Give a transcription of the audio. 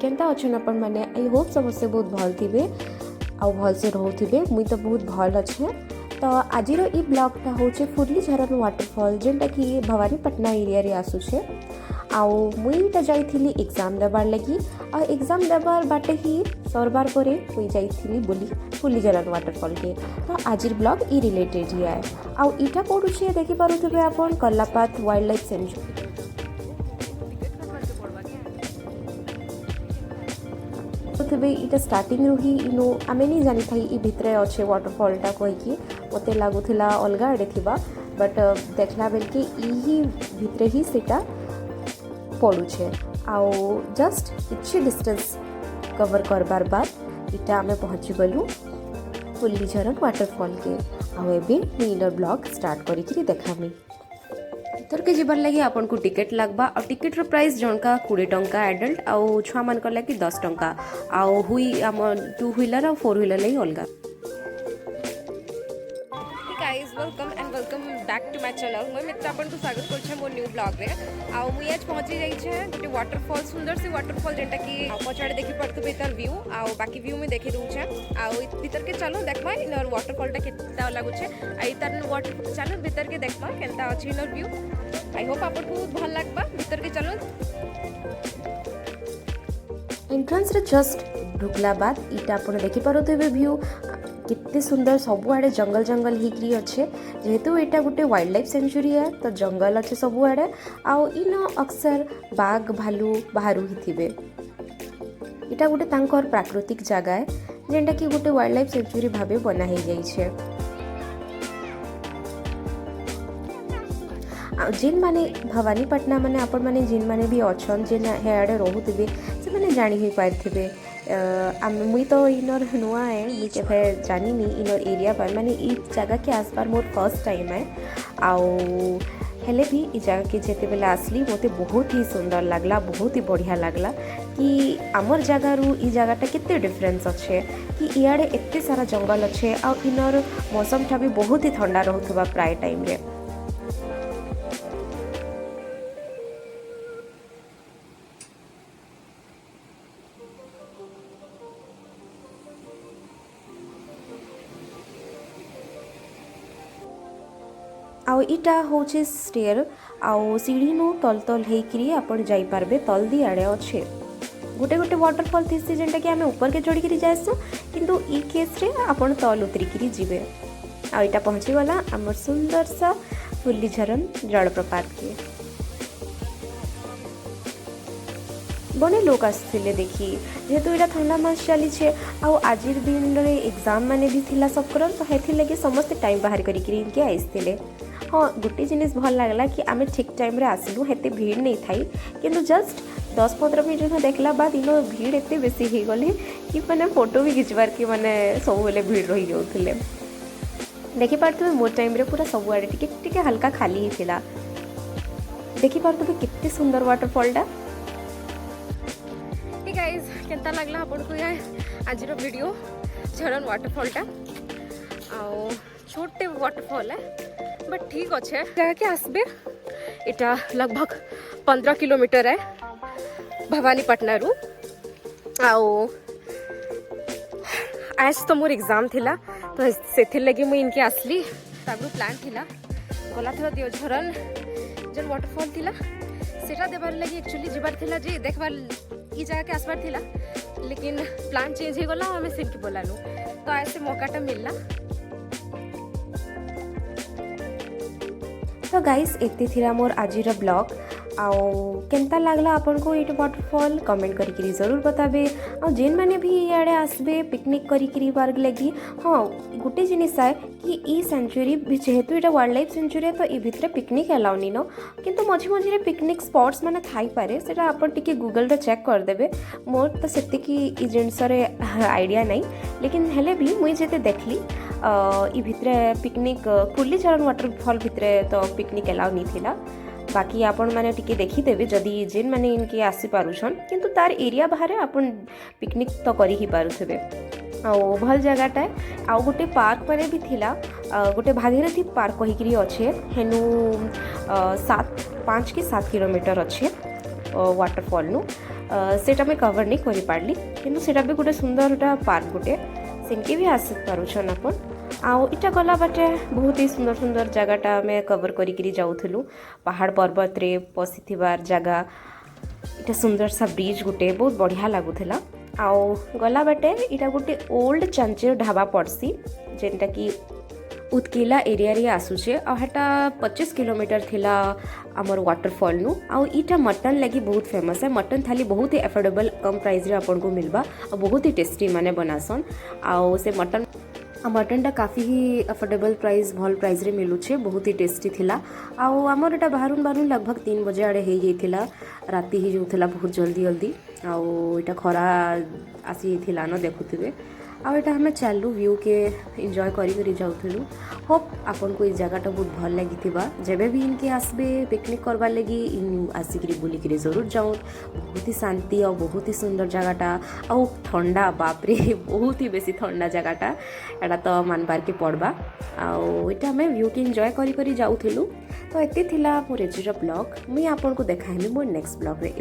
केनता अच्छन आपण मैंने I hope समस्ते बहुत भल थे आउ भल से रोथे मुई तो बहुत भल अच्छे। तो आज ई ब्लॉगटा हूँ फुर्ली झरन वाटरफॉल जेनटा कि भवानीपाटना एरिया रे आसुचे। आउ मुईटा जाइथिली एग्जाम देबार लगी आ एग्जाम देबार बाटे ही सरबार परे मुई जाइथिली बोली फुर्ली झरन वाटरफॉल के। तो आज ब्लॉग ई रिलेटेड ही है। आउ इटा पड़ुचे देखि पारुथिबे आपण कल्लापात वाइल्ड लाइफ सेंचुरी। इटा स्टार्टिंग रू ही इनो आमे नहीं जानी था ई भितरे अच्छे वाटरफॉलटा कहीकि मते लागुला अलग आड़े थिबा बट देखला बेल के ई भितरे ही सेटा पड़ुछे। आउ जस्ट किछि डिस्टेंस कवर करबार बाद इटा आमे पहुँची गलु फुल्ली झरन वाटरफॉल के। आउ एबे इनर ब्लॉग स्टार्ट करिकरी देखामी। भीतर के जीवन लगी आपन को टिकट लगबा और टिकट रो प्राइस जनका 20 टंका एडल्ट आउ छुआ मान कर लगी 10 टंका आउ हुई आम 2 व्हीलर और 4 व्हीलर लई अलगा। Guys welcome and welcome back to my channel. मैं मित्र आपन को स्वागत करछे मोर न्यू ब्लॉग रे। आउ मुई आज पहुंची जाई छे गोटे वाटरफॉल सुंदर से वाटरफॉल जेंटा कि पछाड़े देखि पड़तबे तार व्यू आउ बाकी व्यू में देखि दउ छे। आउ भीतर के चलो देखबा इनर वाटरफॉलटा केता लागु छे आई तार वाटर चलो भीतर के देखबा केनता अछि इनर व्यू। आई होप आपन को बहुत भल लागबा। भीतर के चलो एंट्रेंस रे जस्ट ढुकला बाद इटा आपन देखि पारुथिबे व्यू कितने सुंदर सबुआड़े जंगल जंगल हिकरी अच्छे जेहेतु यहाँ गोटे वाइल्ड लाइफ सेंचुरी है तो जंगल अच्छे सबुआड़े आउ इन अक्सर बाघ भालू बाहर ही थे। इटा गोटे तांकर प्राकृतिक जगह है जेनटा कि गोटे वाइल्ड लाइफ सेंचुरी भावे बना ही जाइए। जेन माने भवानीपाटना माने आपण माने जेन माने भी अच्छन जेन हेआडे रोहुथिबे से माने जानी ही पारथिबे। मुई तो इनर नुआ है मुई केफे जानी इनर एरिया पर माने ई जगह के आसपास मोर फर्स्ट टाइम है। आउ हेले भी ई जगह के जेते बेला आसली मोते बहुत ही सुंदर लागला बहुत ही बढ़िया लागला कि आमर जगह रू ई जगहटा केते डिफरेंस अच्छे कि इयाडे एते सारा जंगल अच्छे आ इनर मौसम ठा भी बहुत ही ठंडा रहउथबा प्राय टाइम रे। आउ इटा होचे स्टेयर आउ सीढ़ी नु तल तल हेकरी आपण जाई पारबे तल दी आड़े अच्छे। गोटे गोटे वाटरफॉल थीसी जेंटा कि आमे ऊपर के चढ़ी करी जायसु किंतु ई केस रे आपण तल उतरी करी जिवे। आ इटा पहुंची गला हमर सुंदर सा फुल्ली झरन जलप्रपात के। बने लोग आसथिले देखी जेहेतु इटा ठंडा मास चली छे आउ आजिर दिन रे एग्जाम माने भी थिला सबकर तो हेथि लगे समस्त टाइम बाहर करी करी इनके आइसथिले। हाँ गोटे जिनिस भल लागला कि आमे ठीक टाइम रे आसलु हेते भीड़ नहीं थाई किंतु जस्ट 10-15 मिनट देखला बाद इनो भीड़ एते बेसी ही गले कि माने फोटो भी खिचबार के माने सब बेले भीड़ रही जाउथिले। देखि पारथबे मोर टाइम रे पूरा सब आड़े टिके टिके हल्का खाली ही थिला। देखि पारथबे कितने सुंदर वाटरफॉलटा। हे गाइस केनता लागला आपन को या आज रो वीडियो झरन वाटरफॉलटा आ छोटे वाटरफॉल है बट ठीक अच्छे जगह के आसबे। इटा लगभग 15 किलोमीटर है भवानीपाटना रू। आओ आज तो मोर एग्जाम थिला तो से लगे मुझे इनके आसली तागु प्लान थिला गला थर दियो झरन जन वाटरफॉल थिला सेटा देबार लगी एक्चुअली जिबार थिला जे देखबार ई जगह के आसबार थिला लेकिन प्लान चेंज हो गला हमें सिर्फ बोलानु तो ऐसे मौकाटा मिलला। तो गाइस एते थिरा मोर आजिर ब्लॉग आउ केनता लागला आपन को ये वाटरफॉल कमेंट करी जरूर बताबे। आ जेन माने भी इयाडे आसबे पिकनिक करी बार लगी हाँ गोटे जिनिस है कि ई सेंचुरी जेहेतु इटा वाइल्ड लाइफ सेंचुरी तो ई भितरे पिकनिक अलाउनी न किंतु मझे मझे पिकनिक स्पॉट्स माने थाई पारे सेटा आपन टिके गूगल रे चेक कर देबे। मोर तो सेति की ई जिनिस रे आइडिया नहीं लेकिन हेले भी मुई जेते देखली ई भितरे पिकनिक फुल्ली झरन वाटरफॉल भितरे तो पिकनिक अलाउ नहीं थिला। बाकी आपण माने टिके देखिदेवे जदि जेन माने इनके आसी पारुछन किंतु तार एरिया बाहर आपण पिकनिक तो करी ही पारुथबे। आउ भल जगहटा आउ गोटे पार्क माने भी थिला गोटे भागीरथी पार्क कहीकरी अच्छे हेनु 5 कि 7 किलोमीटर अच्छे वाटरफॉल नु सेटा मैं कवर नहीं करि पारली किंतु सेटा भी गोटे सुंदरटा पार्क गोटे सेनके भी आसी पारुछन अपन आउ इटा गला बाटे बहुत ही सुंदर सुंदर जगहटा आम कवर करी जाऊलु पहाड़ पर्वत रे पशिथिबार जगह इटा सुंदर सा ब्रिज गोटे बहुत बढ़िया लगुला आउ गला बाटे इटा गोटे ओल्ड चांचेर ढाबा पड़सी जेनटा कि उत्किला एरिया रे आसुचे आ हेटा 25 किलोमीटर थिला आमर वाटरफॉल नु आउ इटा मटन लगी बहुत फेमस है। मटन थाली बहुत ही एफोर्डेबल कम प्राइस रे आपन को मिलबा और बहुत ही टेस्टी माने बनासन आउ से मटनटा काफ़ी ही अफोर्डेबल प्राइस भल प्राइस रे मिलुछे बहुत ही टेस्टी थिला आउ आमर एटा बाहरुन लगभग 3 बजे आड़े हो जाइथिला राति ही जाउथिला बहुत जल्दी आउ एटा खरा आसी थिला न देखुथिबे आउ एटा हमें चालू व्यू के एंजॉय करी जाउथलु होप आपन को इस जगहटा बहुत भल लागिथिबा जेबे भी इनके आसबे पिकनिक करबार लगी इन आसिकरी बुलिकरी जरूर जाऊँ बहुत ही शांति और बहुत ही सुंदर जगहटा आउ ठंडा बाप रे बहुत ही बेसी ठंडा जगहटा एटा तो मानबार के पड़बा आउ एटा हमें व्यू के एंजॉय करी जाउथलु तो एते थिला मोर एजिर ब्लॉग मुई आपन को देखाइमी मोर नेक्स्ट ब्लॉग रे।